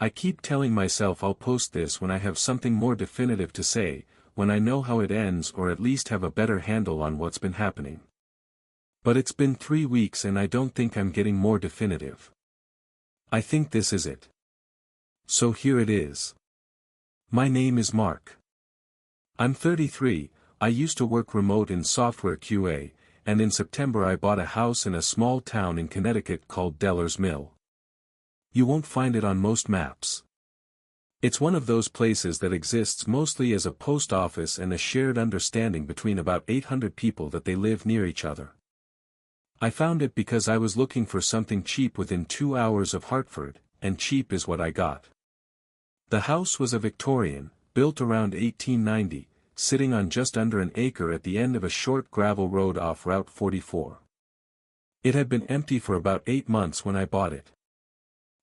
I keep telling myself I'll post this when I have something more definitive to say, when I know how it ends or at least have a better handle on what's been happening. But it's been 3 weeks and I don't think I'm getting more definitive. I think this is it. So here it is. My name is Mark. I'm 33, I used to work remote in software QA, and in September I bought a house in a small town in Connecticut called Deller's Mill. You won't find it on most maps. It's one of those places that exists mostly as a post office and a shared understanding between about 800 people that they live near each other. I found it because I was looking for something cheap within 2 hours of Hartford, and cheap is what I got. The house was a Victorian, built around 1890, sitting on just under an acre at the end of a short gravel road off Route 44. It had been empty for about 8 months when I bought it.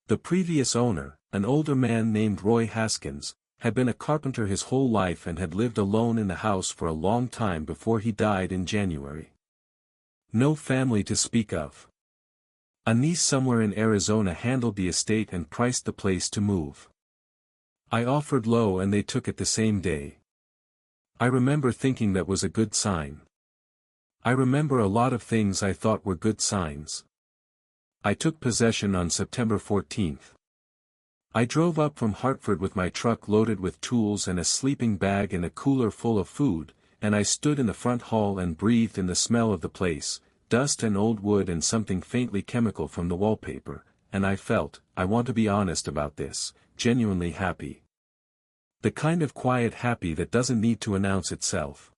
The previous owner, an older man named Roy Haskins, had been a carpenter his whole life and had lived alone in the house for a long time before he died in January. No family to speak of. A niece somewhere in Arizona handled the estate and priced the place to move. I offered low and they took it the same day. I remember thinking that was a good sign. I remember a lot of things I thought were good signs. I took possession on September 14th. I drove up from Hartford with my truck loaded with tools and a sleeping bag and a cooler full of food, and I stood in the front hall and breathed in the smell of the place, dust and old wood and something faintly chemical from the wallpaper, and I felt, I want to be honest about this, genuinely happy. The kind of quiet happy that doesn't need to announce itself.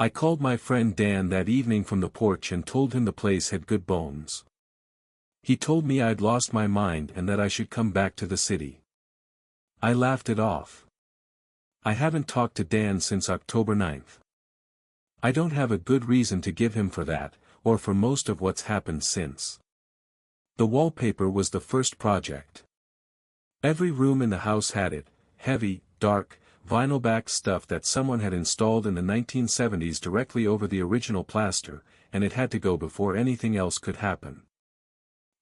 I called my friend Dan that evening from the porch and told him the place had good bones. He told me I'd lost my mind and that I should come back to the city. I laughed it off. I haven't talked to Dan since October 9th. I don't have a good reason to give him for that, or for most of what's happened since. The wallpaper was the first project. Every room in the house had it, heavy, dark, vinyl-backed stuff that someone had installed in the 1970s directly over the original plaster, and it had to go before anything else could happen.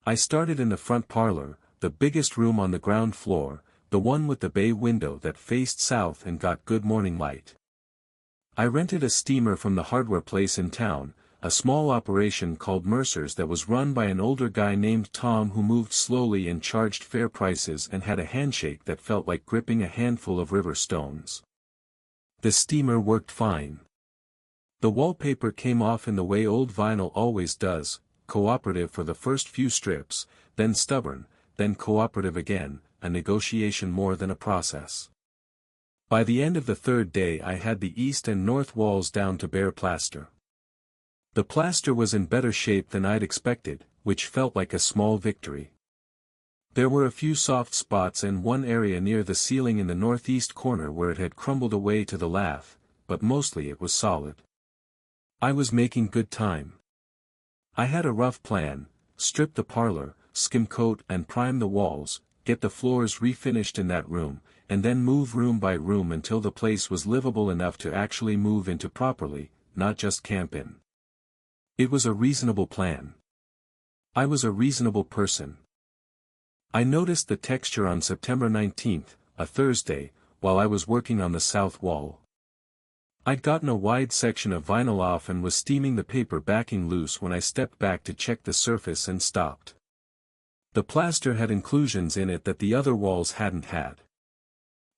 I started in the front parlor, the biggest room on the ground floor, the one with the bay window that faced south and got good morning light. I rented a steamer from the hardware place in town, a small operation called Mercer's that was run by an older guy named Tom who moved slowly and charged fair prices and had a handshake that felt like gripping a handful of river stones. The steamer worked fine. The wallpaper came off in the way old vinyl always does, cooperative for the first few strips, then stubborn, then cooperative again, a negotiation more than a process. By the end of the third day I had the east and north walls down to bare plaster. The plaster was in better shape than I'd expected, which felt like a small victory. There were a few soft spots and one area near the ceiling in the northeast corner where it had crumbled away to the lath, but mostly it was solid. I was making good time. I had a rough plan: strip the parlor, skim coat and prime the walls, get the floors refinished in that room, and then move room by room until the place was livable enough to actually move into properly, not just camp in. It was a reasonable plan. I was a reasonable person. I noticed the texture on September 19th, a Thursday, while I was working on the south wall. I'd gotten a wide section of vinyl off and was steaming the paper backing loose when I stepped back to check the surface and stopped. The plaster had inclusions in it that the other walls hadn't had.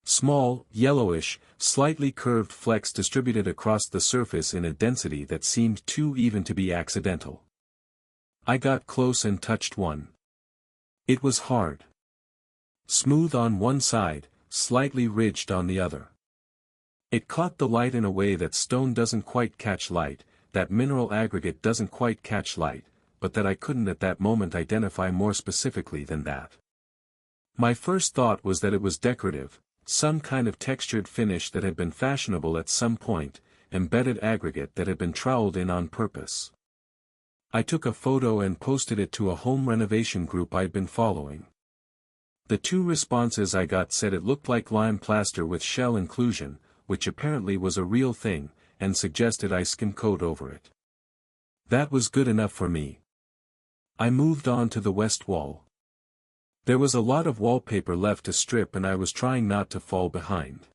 Small, yellowish, slightly curved flecks distributed across the surface in a density that seemed too even to be accidental. I got close and touched one. It was hard. Smooth on one side, slightly ridged on the other. It caught the light in a way that stone doesn't quite catch light, that mineral aggregate doesn't quite catch light, but that I couldn't at that moment identify more specifically than that. My first thought was that it was decorative, some kind of textured finish that had been fashionable at some point, embedded aggregate that had been troweled in on purpose. I took a photo and posted it to a home renovation group I'd been following. The 2 responses I got said it looked like lime plaster with shell inclusion, which apparently was a real thing, and suggested I skim coat over it. That was good enough for me. I moved on to the west wall. There was a lot of wallpaper left to strip and I was trying not to fall behind.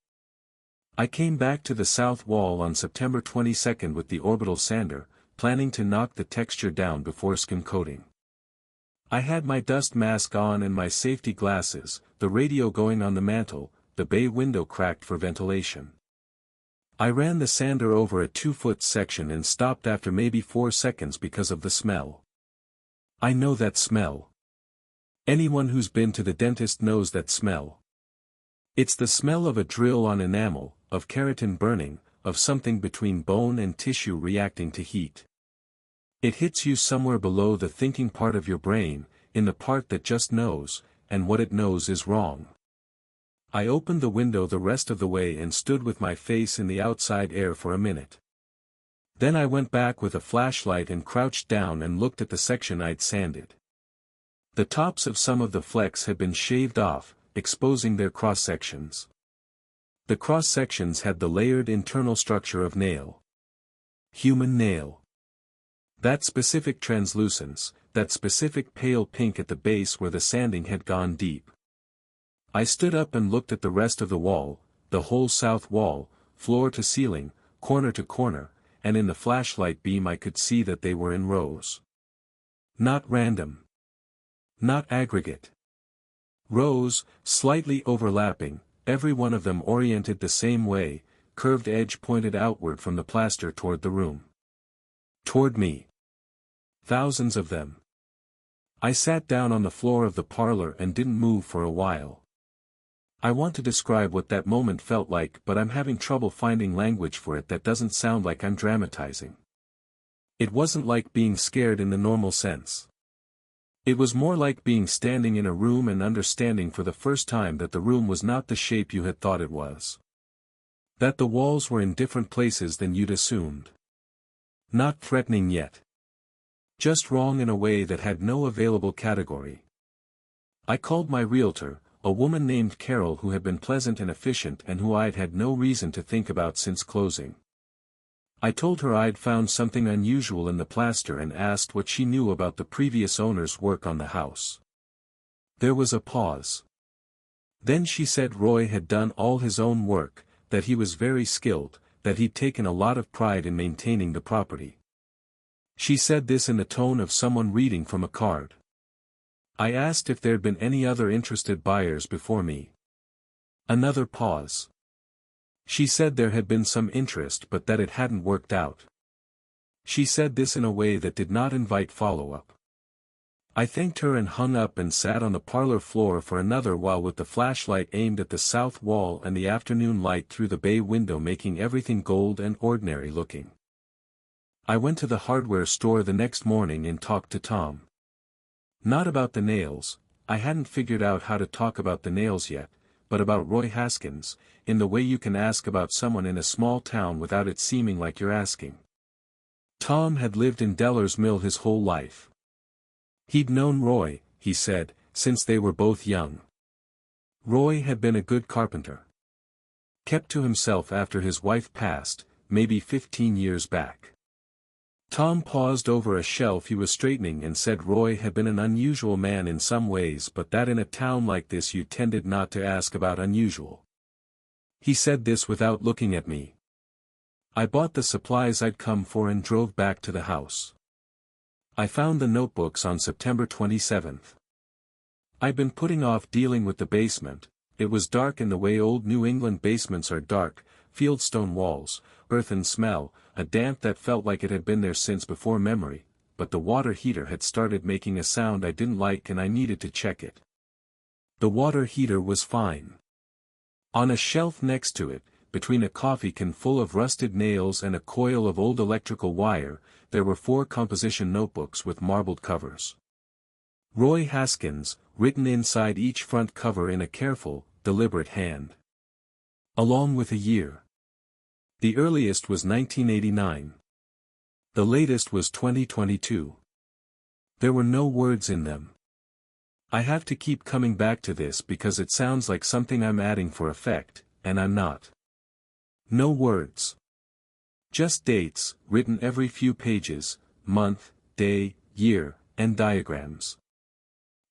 I came back to the south wall on September 22nd with the orbital sander, planning to knock the texture down before skim coating. I had my dust mask on and my safety glasses, the radio going on the mantel, the bay window cracked for ventilation. I ran the sander over a 2-foot section and stopped after maybe 4 seconds because of the smell. I know that smell. Anyone who's been to the dentist knows that smell. It's the smell of a drill on enamel, of keratin burning, of something between bone and tissue reacting to heat. It hits you somewhere below the thinking part of your brain, in the part that just knows, and what it knows is wrong. I opened the window the rest of the way and stood with my face in the outside air for a minute. Then I went back with a flashlight and crouched down and looked at the section I'd sanded. The tops of some of the flecks had been shaved off, exposing their cross-sections. The cross-sections had the layered internal structure of nail. Human nail. That specific translucence, that specific pale pink at the base where the sanding had gone deep. I stood up and looked at the rest of the wall, the whole south wall, floor to ceiling, corner to corner, and in the flashlight beam I could see that they were in rows. Not random. Not aggregate. Rows, slightly overlapping, every one of them oriented the same way, curved edge pointed outward from the plaster toward the room. Toward me. Thousands of them. I sat down on the floor of the parlor and didn't move for a while. I want to describe what that moment felt like, but I'm having trouble finding language for it that doesn't sound like I'm dramatizing. It wasn't like being scared in the normal sense. It was more like being standing in a room and understanding for the first time that the room was not the shape you had thought it was. That the walls were in different places than you'd assumed. Not threatening yet. Just wrong in a way that had no available category. I called my realtor, a woman named Carol who had been pleasant and efficient and who I'd had no reason to think about since closing. I told her I'd found something unusual in the plaster and asked what she knew about the previous owner's work on the house. There was a pause. Then she said Roy had done all his own work, that he was very skilled, that he'd taken a lot of pride in maintaining the property. She said this in the tone of someone reading from a card. I asked if there'd been any other interested buyers before me. Another pause. She said there had been some interest but that it hadn't worked out. She said this in a way that did not invite follow-up. I thanked her and hung up and sat on the parlor floor for another while with the flashlight aimed at the south wall and the afternoon light through the bay window making everything gold and ordinary looking. I went to the hardware store the next morning and talked to Tom. Not about the nails, I hadn't figured out how to talk about the nails yet, but about Roy Haskins, in the way you can ask about someone in a small town without it seeming like you're asking. Tom had lived in Deller's Mill his whole life. He'd known Roy, he said, since they were both young. Roy had been a good carpenter. Kept to himself after his wife passed, maybe 15 years back. Tom paused over a shelf he was straightening and said Roy had been an unusual man in some ways but that in a town like this you tended not to ask about unusual. He said this without looking at me. I bought the supplies I'd come for and drove back to the house. I found the notebooks on September 27th. I'd been putting off dealing with the basement. It was dark in the way old New England basements are dark, fieldstone walls, earthen smell, a damp that felt like it had been there since before memory, but the water heater had started making a sound I didn't like and I needed to check it. The water heater was fine. On a shelf next to it, between a coffee can full of rusted nails and a coil of old electrical wire, there were 4 composition notebooks with marbled covers. Roy Haskins, written inside each front cover in a careful, deliberate hand. Along with a year. The earliest was 1989. The latest was 2022. There were no words in them. I have to keep coming back to this because it sounds like something I'm adding for effect, and I'm not. No words. Just dates, written every few pages, month, day, year, and diagrams.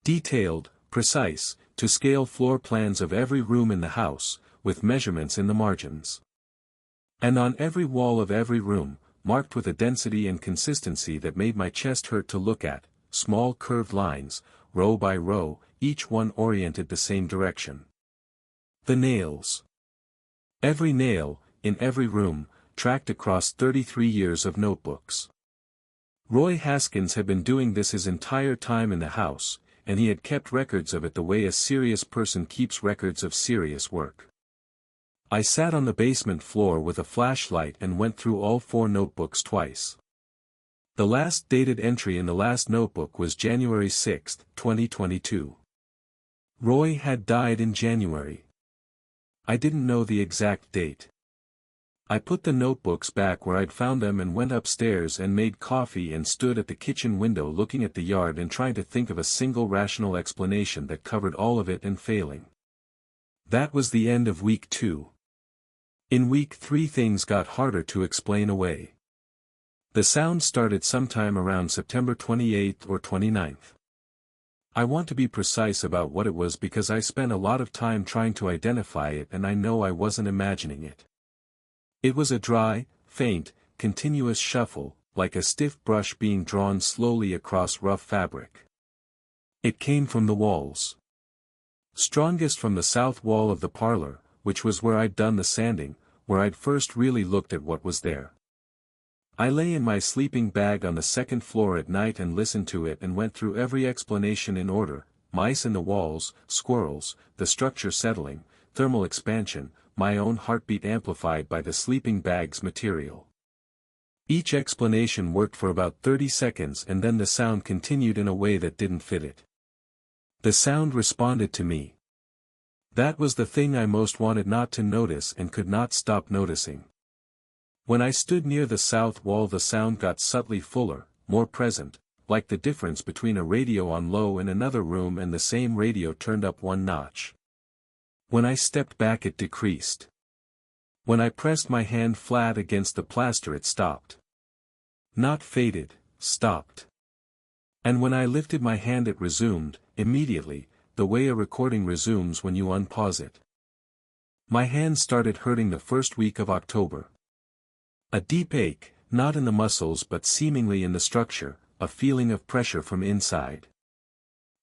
Detailed, precise, to scale floor plans of every room in the house, with measurements in the margins. And on every wall of every room, marked with a density and consistency that made my chest hurt to look at, small curved lines, row by row, each one oriented the same direction. The nails. Every nail, in every room, tracked across 33 years of notebooks. Roy Haskins had been doing this his entire time in the house, and he had kept records of it the way a serious person keeps records of serious work. I sat on the basement floor with a flashlight and went through all 4 notebooks twice. The last dated entry in the last notebook was January 6, 2022. Roy had died in January. I didn't know the exact date. I put the notebooks back where I'd found them and went upstairs and made coffee and stood at the kitchen window looking at the yard and trying to think of a single rational explanation that covered all of it and failing. That was the end of week 2. In week 3 things got harder to explain away. The sound started sometime around September 28th or 29th. I want to be precise about what it was because I spent a lot of time trying to identify it and I know I wasn't imagining it. It was a dry, faint, continuous shuffle, like a stiff brush being drawn slowly across rough fabric. It came from the walls. Strongest from the south wall of the parlor, which was where I'd done the sanding, where I'd first really looked at what was there. I lay in my sleeping bag on the second floor at night and listened to it and went through every explanation in order: mice in the walls, squirrels, the structure settling, thermal expansion, my own heartbeat amplified by the sleeping bag's material. Each explanation worked for about 30 seconds and then the sound continued in a way that didn't fit it. The sound responded to me. That was the thing I most wanted not to notice and could not stop noticing. When I stood near the south wall the sound got subtly fuller, more present, like the difference between a radio on low in another room and the same radio turned up 1 notch. When I stepped back it decreased. When I pressed my hand flat against the plaster it stopped. Not faded, stopped. And when I lifted my hand it resumed, immediately, the way a recording resumes when you unpause it. My hand started hurting the first week of October. A deep ache, not in the muscles but seemingly in the structure, a feeling of pressure from inside.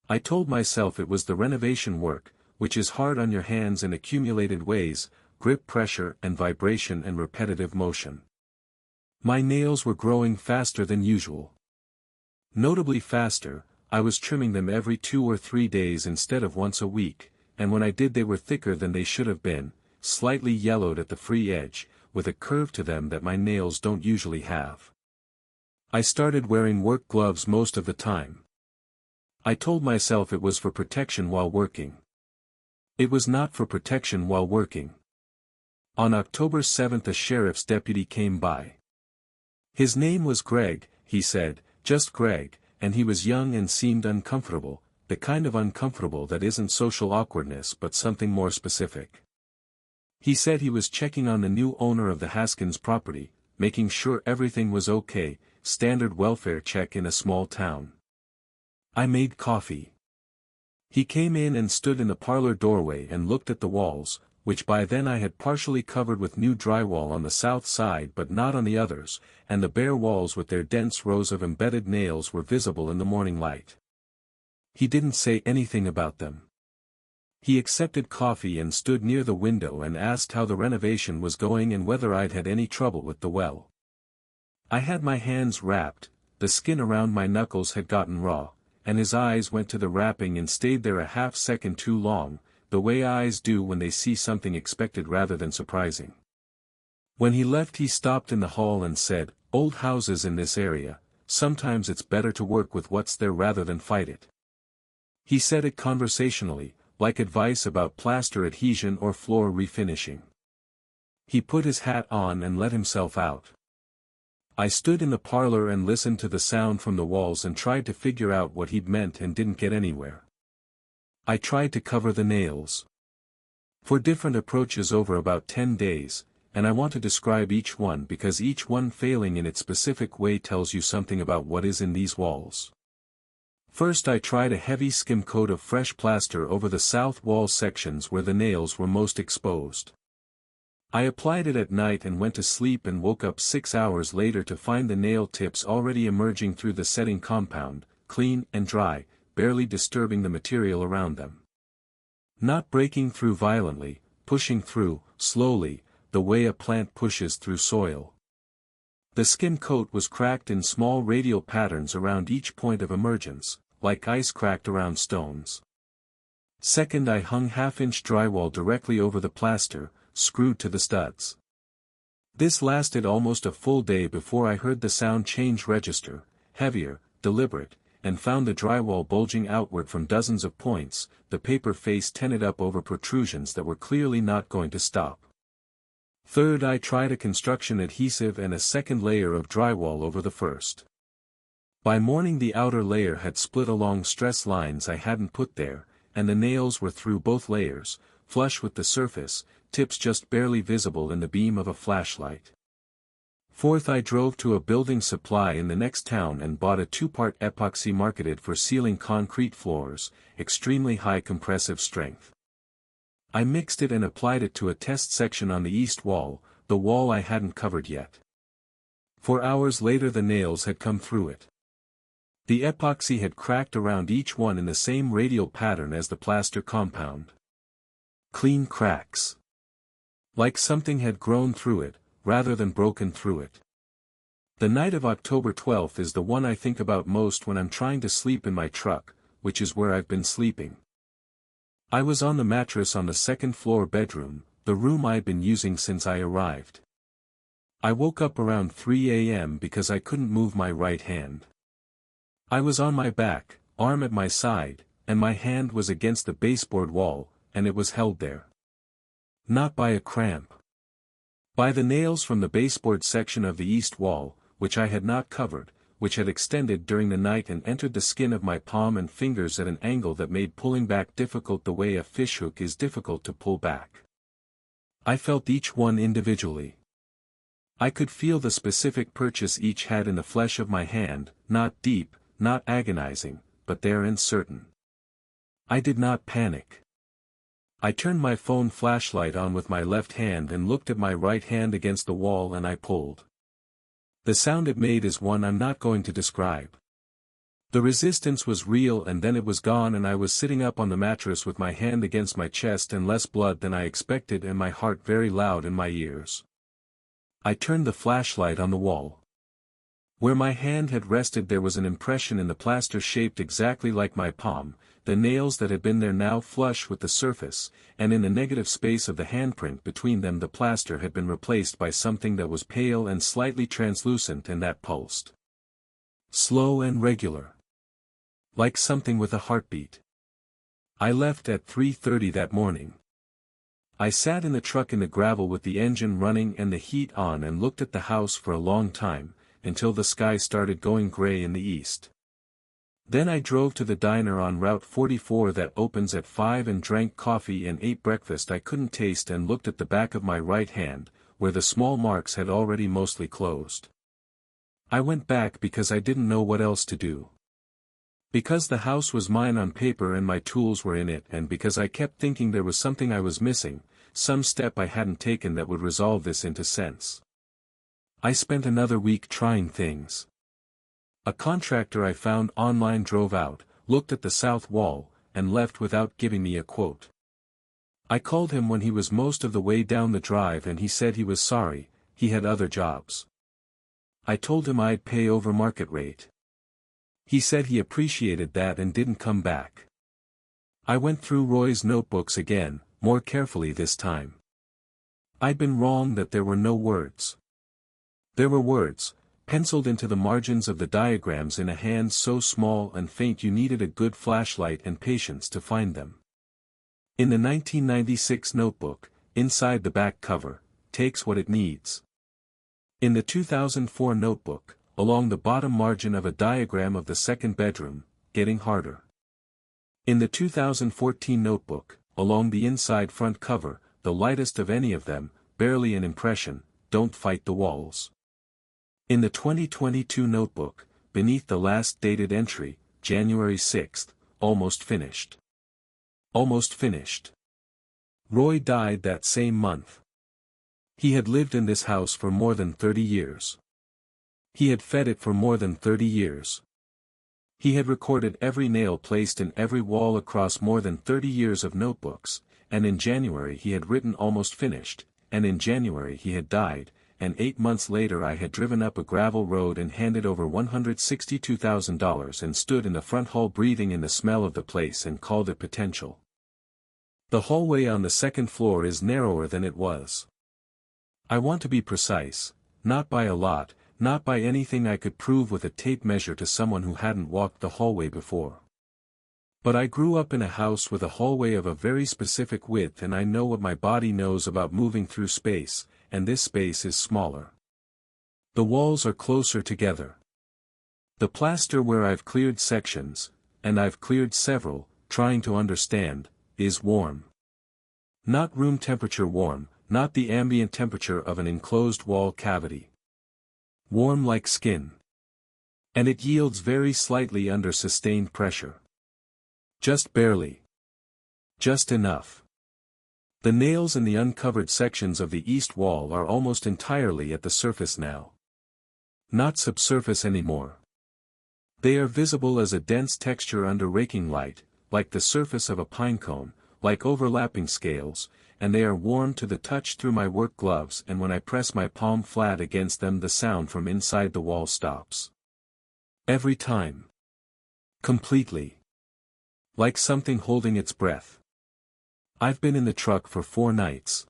I told myself it was the renovation work, which is hard on your hands in accumulated ways, grip pressure and vibration and repetitive motion. My nails were growing faster than usual. Notably faster, I was trimming them every 2 or 3 days instead of once a week, and when I did they were thicker than they should have been, slightly yellowed at the free edge, with a curve to them that my nails don't usually have. I started wearing work gloves most of the time. I told myself it was for protection while working. It was not for protection while working. On October 7th a sheriff's deputy came by. His name was Greg, he said, just Greg, and he was young and seemed uncomfortable, the kind of uncomfortable that isn't social awkwardness but something more specific. He said he was checking on the new owner of the Haskins property, making sure everything was okay, standard welfare check in a small town. I made coffee. He came in and stood in the parlor doorway and looked at the walls, which by then I had partially covered with new drywall on the south side but not on the others, and the bare walls with their dense rows of embedded nails were visible in the morning light. He didn't say anything about them. He accepted coffee and stood near the window and asked how the renovation was going and whether I'd had any trouble with the well. I had my hands wrapped, the skin around my knuckles had gotten raw, and his eyes went to the wrapping and stayed there a half second too long, the way eyes do when they see something expected rather than surprising. When he left he stopped in the hall and said, "Old houses in this area, sometimes it's better to work with what's there rather than fight it." He said it conversationally, like advice about plaster adhesion or floor refinishing. He put his hat on and let himself out. I stood in the parlor and listened to the sound from the walls and tried to figure out what he'd meant and didn't get anywhere. I tried to cover the nails. For different approaches over about 10 days, and I want to describe each one because each one failing in its specific way tells you something about what is in these walls. First I tried a heavy skim coat of fresh plaster over the south wall sections where the nails were most exposed. I applied it at night and went to sleep and woke up 6 hours later to find the nail tips already emerging through the setting compound, clean and dry, barely disturbing the material around them. Not breaking through violently, pushing through, slowly, the way a plant pushes through soil. The skim coat was cracked in small radial patterns around each point of emergence, like ice cracked around stones. Second, I hung half-inch drywall directly over the plaster, screwed to the studs. This lasted almost a full day before I heard the sound change register, heavier, deliberate, and found the drywall bulging outward from dozens of points, the paper face tented up over protrusions that were clearly not going to stop. Third, I tried a construction adhesive and a second layer of drywall over the first. By morning the outer layer had split along stress lines I hadn't put there, and the nails were through both layers, flush with the surface, tips just barely visible in the beam of a flashlight. Fourth, I drove to a building supply in the next town and bought a 2-part epoxy marketed for sealing concrete floors, extremely high compressive strength. I mixed it and applied it to a test section on the east wall, the wall I hadn't covered yet. 4 hours later the nails had come through it. The epoxy had cracked around each one in the same radial pattern as the plaster compound. Clean cracks. Like something had grown through it, rather than broken through it. The night of October 12th is the one I think about most when I'm trying to sleep in my truck, which is where I've been sleeping. I was on the mattress on the second-floor bedroom, the room I'd been using since I arrived. I woke up around 3 a.m. because I couldn't move my right hand. I was on my back, arm at my side, and my hand was against the baseboard wall, and it was held there. Not by a cramp. By the nails from the baseboard section of the east wall, which I had not covered, which had extended during the night and entered the skin of my palm and fingers at an angle that made pulling back difficult the way a fishhook is difficult to pull back. I felt each one individually. I could feel the specific purchase each had in the flesh of my hand, not deep, not agonizing, but there and certain. I did not panic. I turned my phone flashlight on with my left hand and looked at my right hand against the wall and I pulled. The sound it made is one I'm not going to describe. The resistance was real and then it was gone and I was sitting up on the mattress with my hand against my chest and less blood than I expected and my heart very loud in my ears. I turned the flashlight on the wall. Where my hand had rested there was an impression in the plaster shaped exactly like my palm, the nails that had been there now flush with the surface, and in the negative space of the handprint between them the plaster had been replaced by something that was pale and slightly translucent and that pulsed. Slow and regular. Like something with a heartbeat. I left at 3:30 that morning. I sat in the truck in the gravel with the engine running and the heat on and looked at the house for a long time, until the sky started going gray in the east. Then I drove to the diner on Route 44 that opens at 5 and drank coffee and ate breakfast I couldn't taste and looked at the back of my right hand, where the small marks had already mostly closed. I went back because I didn't know what else to do. Because the house was mine on paper and my tools were in it and because I kept thinking there was something I was missing, some step I hadn't taken that would resolve this into sense. I spent another week trying things. A contractor I found online drove out, looked at the south wall, and left without giving me a quote. I called him when he was most of the way down the drive and he said he was sorry, he had other jobs. I told him I'd pay over market rate. He said he appreciated that and didn't come back. I went through Roy's notebooks again, more carefully this time. I'd been wrong that there were no words. There were words, penciled into the margins of the diagrams in a hand so small and faint you needed a good flashlight and patience to find them. In the 1996 notebook, inside the back cover, takes what it needs. In the 2004 notebook, along the bottom margin of a diagram of the second bedroom, getting harder. In the 2014 notebook, along the inside front cover, the lightest of any of them, barely an impression, don't fight the walls. In the 2022 notebook, beneath the last dated entry, January 6, almost finished. Almost finished. Roy died that same month. He had lived in this house for more than 30 years. He had fed it for more than 30 years. He had recorded every nail placed in every wall across more than 30 years of notebooks, and in January he had written almost finished, and in January he had died, and 8 months later I had driven up a gravel road and handed over $162,000 and stood in the front hall breathing in the smell of the place and called it potential. The hallway on the second floor is narrower than it was. I want to be precise, not by a lot, not by anything I could prove with a tape measure to someone who hadn't walked the hallway before. But I grew up in a house with a hallway of a very specific width, and I know what my body knows about moving through space, and this space is smaller. The walls are closer together. The plaster where I've cleared sections, and I've cleared several, trying to understand, is warm. Not room temperature warm, not the ambient temperature of an enclosed wall cavity. Warm like skin. And it yields very slightly under sustained pressure. Just barely. Just enough. The nails in the uncovered sections of the east wall are almost entirely at the surface now. Not subsurface anymore. They are visible as a dense texture under raking light, like the surface of a pine cone, like overlapping scales, and they are warm to the touch through my work gloves, and when I press my palm flat against them the sound from inside the wall stops. Every time. Completely. Like something holding its breath. I've been in the truck for 4 nights.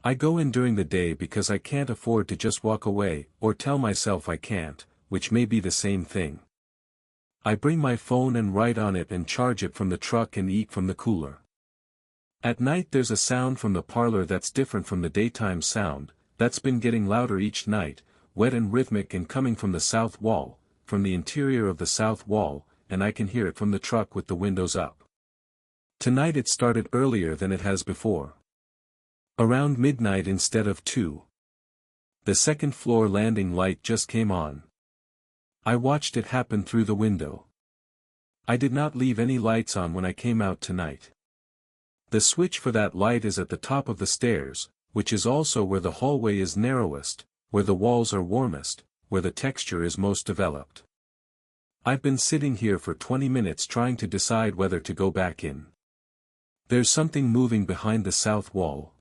I go in during the day because I can't afford to just walk away, or tell myself I can't, which may be the same thing. I bring my phone and write on it and charge it from the truck and eat from the cooler. At night there's a sound from the parlor that's different from the daytime sound, that's been getting louder each night, wet and rhythmic and coming from the south wall, from the interior of the south wall, and I can hear it from the truck with the windows up. Tonight it started earlier than it has before. Around midnight instead of 2. The second floor landing light just came on. I watched it happen through the window. I did not leave any lights on when I came out tonight. The switch for that light is at the top of the stairs, which is also where the hallway is narrowest, where the walls are warmest, where the texture is most developed. I've been sitting here for 20 minutes trying to decide whether to go back in. There's something moving behind the south wall.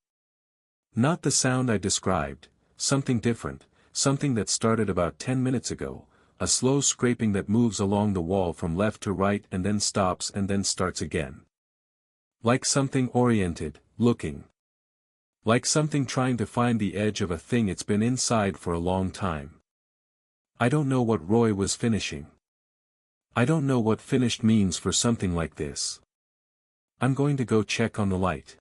Not the sound I described, something different, something that started about 10 minutes ago, a slow scraping that moves along the wall from left to right and then stops and then starts again. Like something oriented, looking. Like something trying to find the edge of a thing it's been inside for a long time. I don't know what Roy was finishing. I don't know what finished means for something like this. I'm going to go check on the light.